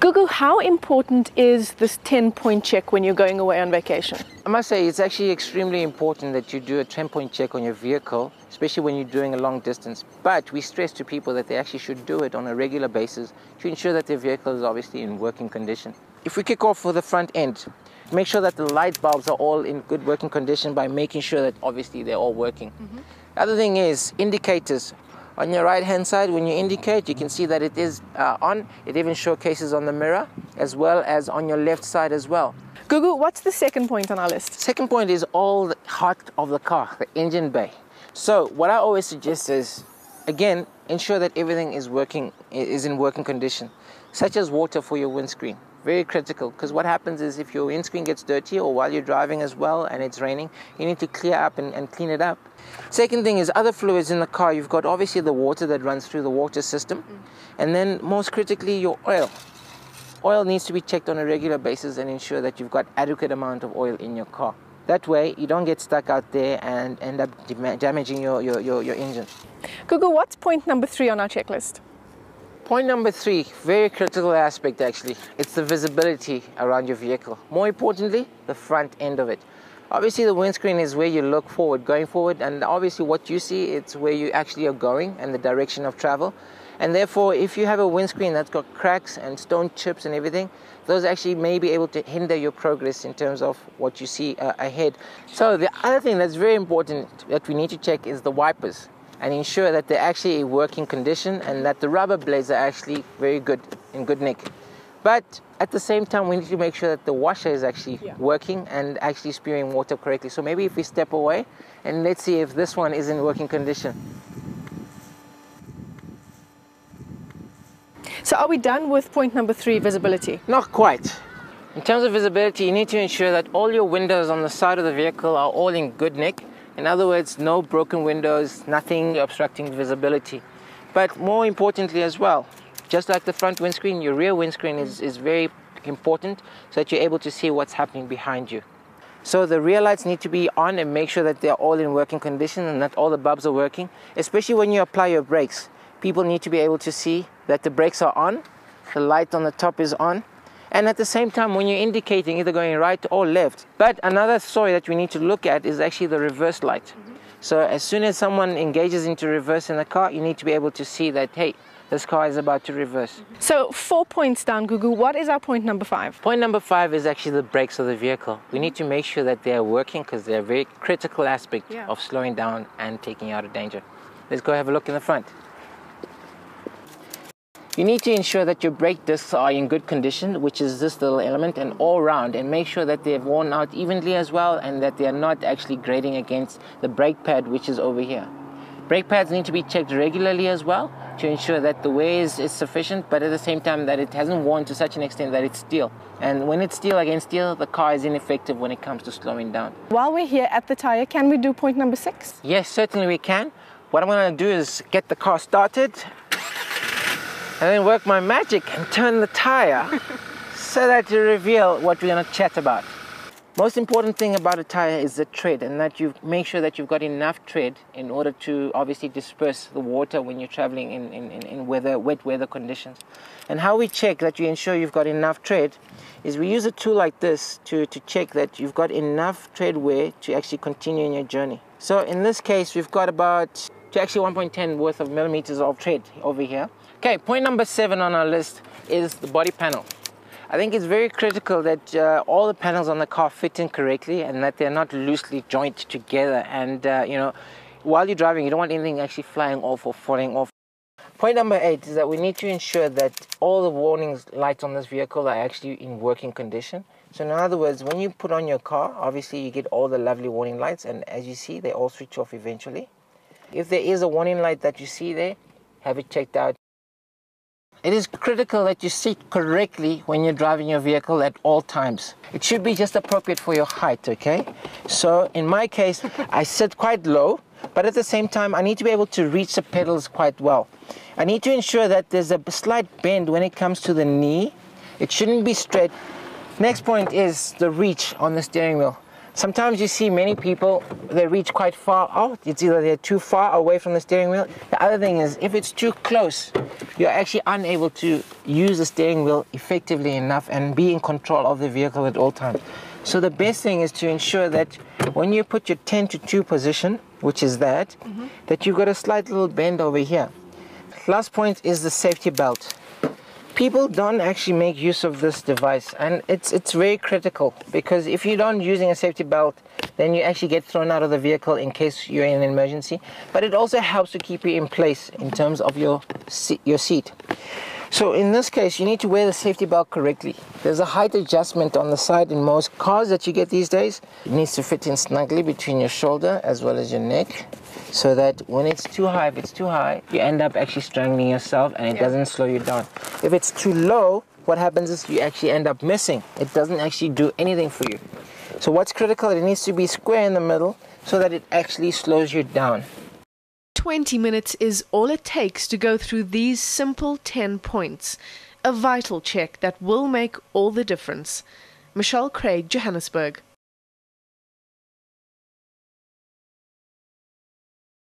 Gugu, how important is this 10-point check when you're going away on vacation? I must say it's actually extremely important that you do a 10-point check on your vehicle, especially when you're doing a long distance. But we stress to people that they actually should do it on a regular basis to ensure that their vehicle is obviously in working condition. If we kick off for the front end, make sure that the light bulbs are all in good working condition by making sure that obviously they're all working. The other thing is indicators. On your right hand side, when you indicate, you can see that it is on. It even showcases on the mirror as well as on your left side as well. Gugu, what's the second point on our list? Second point is all the heart of the car, the engine bay. So what I always suggest is, again, ensure that everything is in working condition, such as water for your windscreen. Very critical, because what happens is if your windscreen gets dirty or while you're driving as well and it's raining, you need to clear up and clean it up. Second thing is other fluids in the car. You've got obviously the water that runs through the water system, and then most critically your oil. Oil needs to be checked on a regular basis and ensure that you've got adequate amount of oil in your car. That way you don't get stuck out there and end up damaging your engine. Gugu, what's point number 3 on our checklist? Point number 3, very critical aspect actually. It's the visibility around your vehicle. More importantly, the front end of it. Obviously the windscreen is where you look forward, going forward, and obviously what you see, it's where you actually are going and the direction of travel. And therefore, if you have a windscreen that's got cracks and stone chips and everything, those actually may be able to hinder your progress in terms of what you see ahead. So the other thing that's very important that we need to check is the wipers, and ensure that they're actually in working condition and that the rubber blades are actually very good, in good nick. But at the same time, we need to make sure that the washer is actually working and actually spewing water correctly. So maybe if we step away and let's see if this one is in working condition. So are we done with point number 3, visibility? Not quite. In terms of visibility, you need to ensure that all your windows on the side of the vehicle are all in good nick. In other words, no broken windows, nothing obstructing visibility. But more importantly as well, just like the front windscreen, your rear windscreen is very important so that you're able to see what's happening behind you. So the rear lights need to be on and make sure that they're all in working condition and that all the bulbs are working, especially when you apply your brakes. People need to be able to see that the brakes are on, the light on the top is on, and at the same time when you're indicating either going right or left. But another story that we need to look at is actually the reverse light. So as soon as someone engages into reverse in the car, you need to be able to see that, hey, this car is about to reverse. So 4 points down, Gugu. What is our point number 5? Point number 5 is actually the brakes of the vehicle. We need to make sure that they are working because they're a very critical aspect of slowing down and taking you out of danger. Let's go have a look in the front. You need to ensure that your brake discs are in good condition, which is this little element, and all round, and make sure that they're worn out evenly as well and that they are not actually grating against the brake pad, which is over here. Brake pads need to be checked regularly as well to ensure that the wear is sufficient, but at the same time that it hasn't worn to such an extent that it's steel. And when it's steel against steel, the car is ineffective when it comes to slowing down. While we're here at the tire, can we do point number 6? Yes, certainly we can. What I'm going to do is get the car started and then work my magic and turn the tire so that to reveal what we're going to chat about. Most important thing about a tire is the tread, and that you make sure that you've got enough tread in order to obviously disperse the water when you're traveling in wet weather conditions. And how we check that you ensure you've got enough tread is we use a tool like this to check that you've got enough tread wear to actually continue in your journey. So in this case, we've got about actually 1.10 worth of millimeters of tread over here. Okay, point number 7 on our list is the body panel. I think it's very critical that all the panels on the car fit in correctly and that they're not loosely jointed together. And, while you're driving, you don't want anything actually flying off or falling off. Point number 8 is that we need to ensure that all the warning lights on this vehicle are actually in working condition. So in other words, when you put on your car, obviously you get all the lovely warning lights, and as you see, they all switch off eventually. If there is a warning light that you see there, have it checked out. It is critical that you sit correctly when you're driving your vehicle at all times. It should be just appropriate for your height, okay? So in my case, I sit quite low, but at the same time, I need to be able to reach the pedals quite well. I need to ensure that there's a slight bend when it comes to the knee. It shouldn't be straight. Next point is the reach on the steering wheel. Sometimes you see many people, they reach quite far out. It's either they're too far away from the steering wheel. The other thing is, if it's too close, you're actually unable to use the steering wheel effectively enough and be in control of the vehicle at all times. So the best thing is to ensure that when you put your 10 to 2 position, which is that, that you've got a slight little bend over here. Last point is the safety belt. People don't actually make use of this device, and it's very critical, because if you don't using a safety belt, then you actually get thrown out of the vehicle in case you're in an emergency. But it also helps to keep you in place in terms of your seat. So in this case, you need to wear the safety belt correctly. There's a height adjustment on the side in most cars that you get these days. It needs to fit in snugly between your shoulder as well as your neck, so that when it's too high, if it's too high, you end up actually strangling yourself and it doesn't slow you down. If it's too low, what happens is you actually end up missing. It doesn't actually do anything for you. So what's critical, it needs to be square in the middle so that it actually slows you down. 20 minutes is all it takes to go through these simple 10 points. A vital check that will make all the difference. Michelle Craig, Johannesburg.